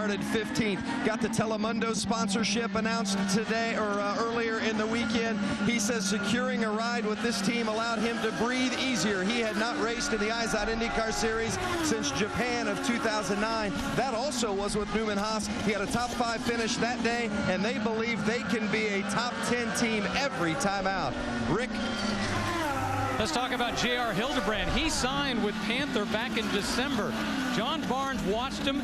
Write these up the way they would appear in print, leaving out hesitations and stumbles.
started 15th. Got the Telemundo sponsorship announced today or earlier in the weekend. He says securing a ride with this team allowed him to breathe easier. He had not raced in the IZOD Indycar Series since Japan of 2009. That also was with Newman Haas. He had a top 5 finish that day, and they believe they can be a top 10 team every time out. Rick? Let's talk about J.R. Hildebrand. He signed with Panther back in December. John Barnes watched him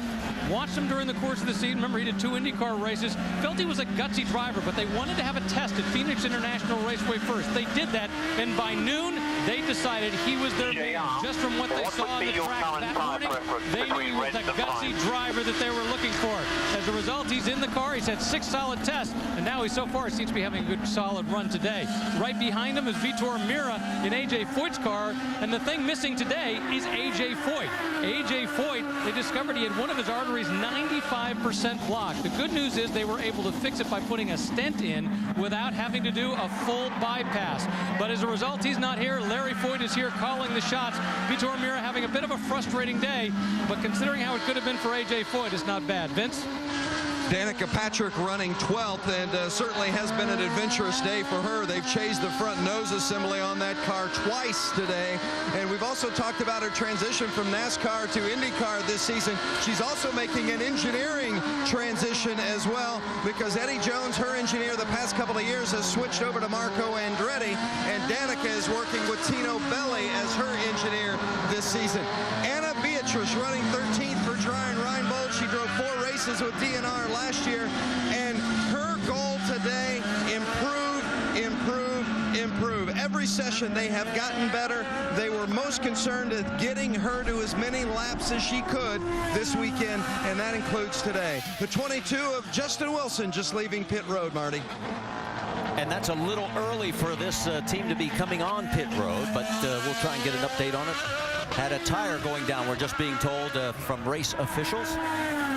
during the course of the season. Remember, he did 2 IndyCar races. Felt he was a gutsy driver, but they wanted to have a test at Phoenix International Raceway first. They did that, and by noon, they decided he was their man. Just from what they saw on the track that morning, they knew he was the gutsy driver that they were looking for. As a result, he's in the car. He's had 6 solid tests, and now he so far seems to be having a good, solid run today. Right behind him is Vitor Mira in A.J. Foyt's car, and the thing missing today is A.J. Foyt. A.J. Foyt, they discovered he had one of his arteries 95% blocked. The good news is they were able to fix it by putting a stent in without having to do a full bypass. But as a result, he's not here. Larry Foyt is here calling the shots. Vitor Mira having a bit of a frustrating day, but considering how it could have been for A.J. Foyt, it's not bad. Vince? Danica Patrick running 12th, and certainly has been an adventurous day for her. They've changed the front nose assembly on that car twice today. And we've also talked about her transition from NASCAR to IndyCar this season. She's also making an engineering transition as well, because Eddie Jones, her engineer the past couple of years, has switched over to Marco Andretti, and Danica is working with Tino Belli as her engineer this season. Anna Beatrice running 13th for Brian Reinbold. She drove 4 races with DNR last year, and her goal today, improve, improve, improve. Every session they have gotten better. They were most concerned with getting her to as many laps as she could this weekend, and that includes today. The 22 of Justin Wilson just leaving pit road, Marty. And that's a little early for this team to be coming on pit road, but we'll try and get an update on it. Had a tire going down, we're just being told from race officials.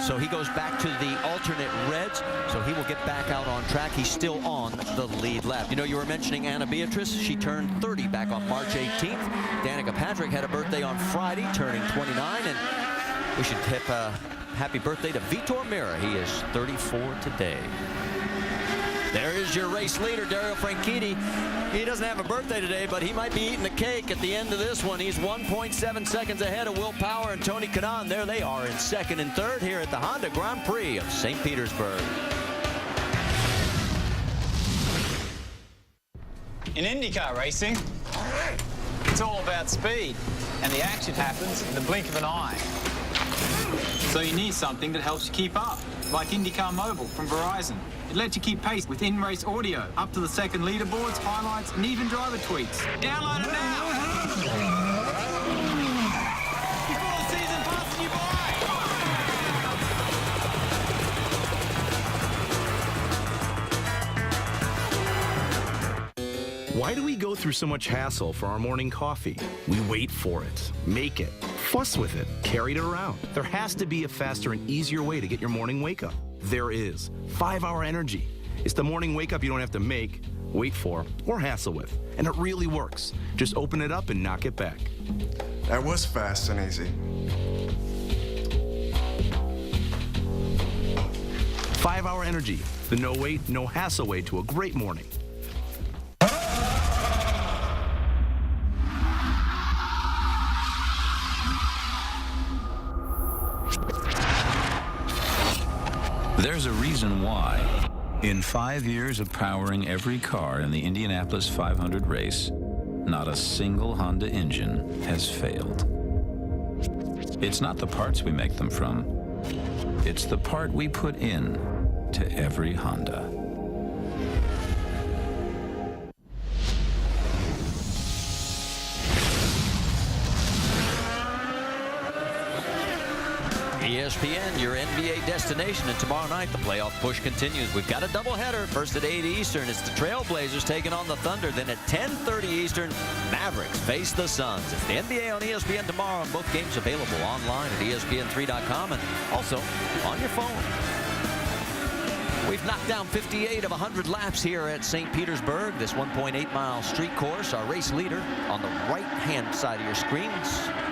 So he goes back to the alternate reds, so he will get back out on track. He's still on the lead lap. You know, you were mentioning Anna Beatrice. She turned 30 back on March 18th. Danica Patrick had a birthday on Friday, turning 29. And we should tip happy birthday to Vitor Mira. He is 34 today. There is your race leader, Dario Franchitti. He doesn't have a birthday today, but he might be eating the cake at the end of this one. He's 1.7 seconds ahead of Will Power and Tony Kanaan. There they are in second and third here at the Honda Grand Prix of St. Petersburg. In IndyCar racing, it's all about speed, and the action happens in the blink of an eye. So you need something that helps you keep up, like IndyCar Mobile from Verizon. It lets you keep pace with in-race audio, up to the second leaderboards, highlights, and even driver tweets. Download it now! Before the season passes you by! Why do we go through so much hassle for our morning coffee? We wait for it, make it, fuss with it, carry it around. There has to be a faster and easier way to get your morning wake up. There is. 5-Hour Energy. It's the morning wake up you don't have to make, wait for, or hassle with. And it really works. Just open it up and knock it back. That was fast and easy. 5-Hour Energy. The no wait, no hassle way to a great morning. There's a reason why. In 5 years of powering every car in the Indianapolis 500 race, not a single Honda engine has failed. It's not the parts we make them from. It's the part we put in to every Honda. ESPN, your NBA destination, and tomorrow night the playoff push continues. We've got a doubleheader. First at 8 Eastern, it's the Trailblazers taking on the Thunder. Then at 10:30 Eastern, Mavericks face the Suns. It's the NBA on ESPN tomorrow, and both games available online at ESPN3.com and also on your phone. We've knocked down 58 of 100 laps here at St. Petersburg, this 1.8-mile street course. Our race leader on the right-hand side of your screen,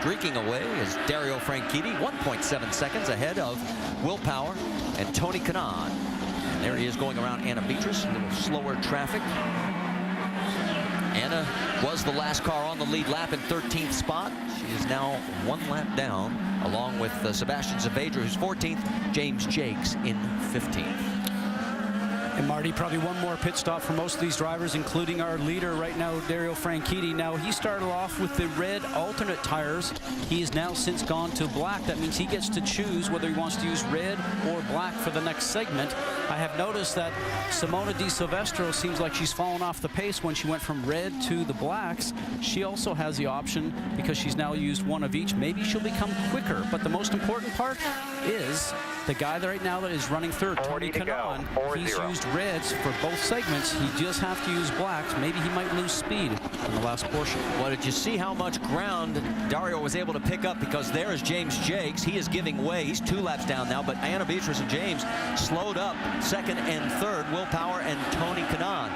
streaking away, is Dario Franchitti, 1.7 seconds ahead of Will Power and Tony Kanaan. And there he is going around Anna Beatrice, a little slower traffic. Anna was the last car on the lead lap in 13th spot. She is now 1 lap down, along with Sebastian Saavedra, who's 14th, James Jakes in 15th. And Marty, probably one more pit stop for most of these drivers, including our leader right now, Dario Franchitti. Now, he started off with the red alternate tires. He has now since gone to black. That means he gets to choose whether he wants to use red or black for the next segment. I have noticed that Simona Di Silvestro seems like she's fallen off the pace when she went from red to the blacks. She also has the option, because she's now used one of each. Maybe she'll become quicker. But the most important part is the guy that right now that is running third, Tony Kanaan. He's used reds for both segments. He just have to use blacks. Maybe he might lose speed in the last portion. Well, did you see how much ground Dario was able to pick up? Because there is James Jakes. He is giving way. He's 2 laps down now, but Anna Beatrice and James slowed up second and third, Will Power and Tony Kanaan.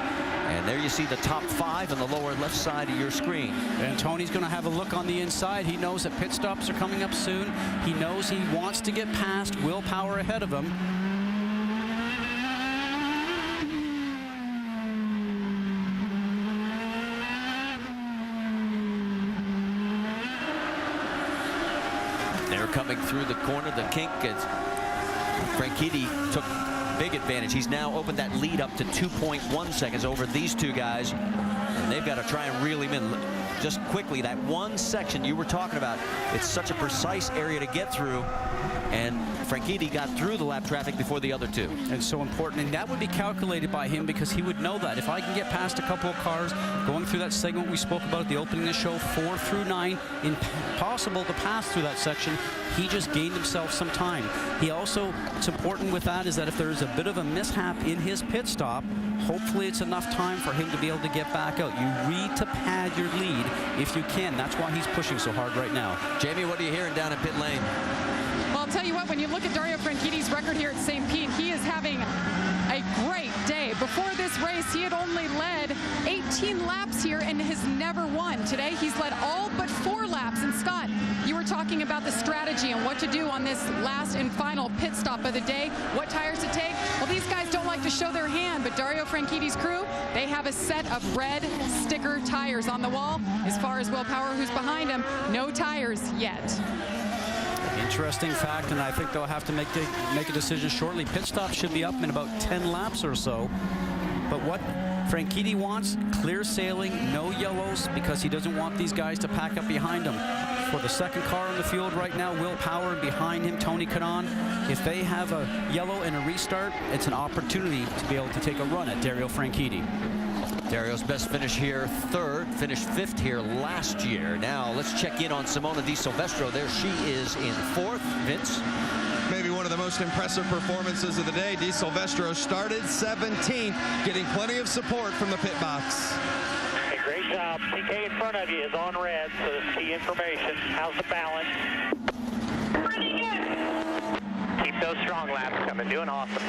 And there you see the top 5 on the lower left side of your screen. And Tony's going to have a look on the inside. He knows that pit stops are coming up soon. He knows he wants to get past Will Power ahead of him. They're coming through the corner, the kink. Franchitti took big advantage. He's now opened that lead up to 2.1 seconds over these 2 guys. And they've got to try and reel him in. Just quickly, that one section you were talking about, it's such a precise area to get through. And Franchitti got through the lap traffic before the other 2. And so important, and that would be calculated by him, because he would know that if I can get past a couple of cars going through that segment we spoke about at the opening of the show, 4 through 9, impossible to pass through that section. He just gained himself some time. He also, what's important with that is that if there's a bit of a mishap in his pit stop, hopefully it's enough time for him to be able to get back out. You read to pad your lead if you can. That's why he's pushing so hard right now. Jamie, what are you hearing down in pit lane? Well, I'll tell you what, when you look at Dario Franchitti's record here at St. Pete, he is having a great day. Before this race, he had only led 18 laps here and has never won. Today, he's led all but 4 laps. And Scott, you were talking about the strategy and what to do on this last and final pit stop of the day, what tires to take. Well, these guys don't like to show their hand, but Dario Franchitti's crew, they have a set of red sticker tires on the wall. As far as Will Power, who's behind him, no tires yet. Interesting fact, and I think they'll have to make a decision shortly. Pit stop should be up in about 10 laps or so. But what Franchitti wants, clear sailing, no yellows, because he doesn't want these guys to pack up behind him. For the second car in the field right now, Will Power, and behind him, Tony Kanaan. If they have a yellow and a restart, it's an opportunity to be able to take a run at Dario Franchitti. Dario's best finish here, 3rd, finished 5th here last year. Now let's check in on Simona Di Silvestro. There she is in 4th. Vince? Maybe one of the most impressive performances of the day. Di Silvestro started 17th, getting plenty of support from the pit box. Hey, great job. PK in front of you is on red, so that's key information. How's the balance? Pretty good. Keep those strong laps coming. Doing awesome.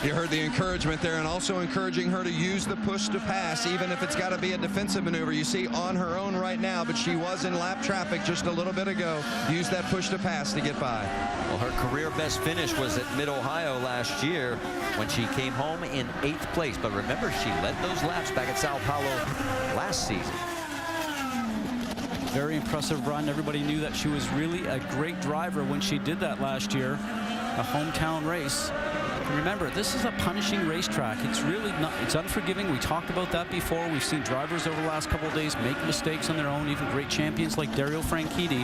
You heard the encouragement there, and also encouraging her to use the push to pass, even if it's got to be a defensive maneuver. You see on her own right now, but she was in lap traffic just a little bit ago. Use that push to pass to get by. Well, her career best finish was at Mid-Ohio last year when she came home in 8th place. But remember, she led those laps back at Sao Paulo last season. Very impressive run. Everybody knew that she was really a great driver when she did that last year, a hometown race. Remember, this is a punishing racetrack. It's really not, it's unforgiving. We talked about that before. We've seen drivers over the last couple of days make mistakes on their own, even great champions like Dario Franchitti.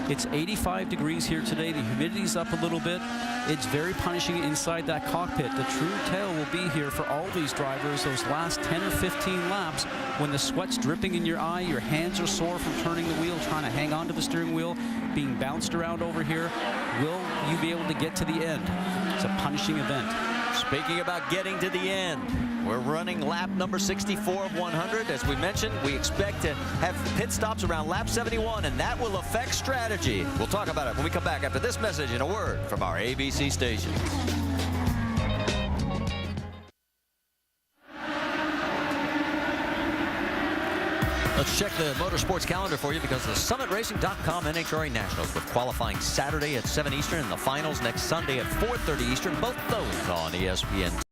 It's 85 degrees here today. The humidity's up a little bit. It's very punishing inside that cockpit. The true tale will be here for all these drivers, those last 10 or 15 laps, when the sweat's dripping in your eye, your hands are sore from turning the wheel, trying to hang on to the steering wheel, being bounced around over here. Will you be able to get to the end? It's a punishing event. Speaking about getting to the end, we're running lap number 64 of 100. As we mentioned, we expect to have pit stops around lap 71, and that will affect strategy. We'll talk about it when we come back after this message and a word from our ABC station. Let's check the motorsports calendar for you because the SummitRacing.com NHRA Nationals with qualifying Saturday at 7 Eastern and the finals next Sunday at 4:30 Eastern. Both those on ESPN.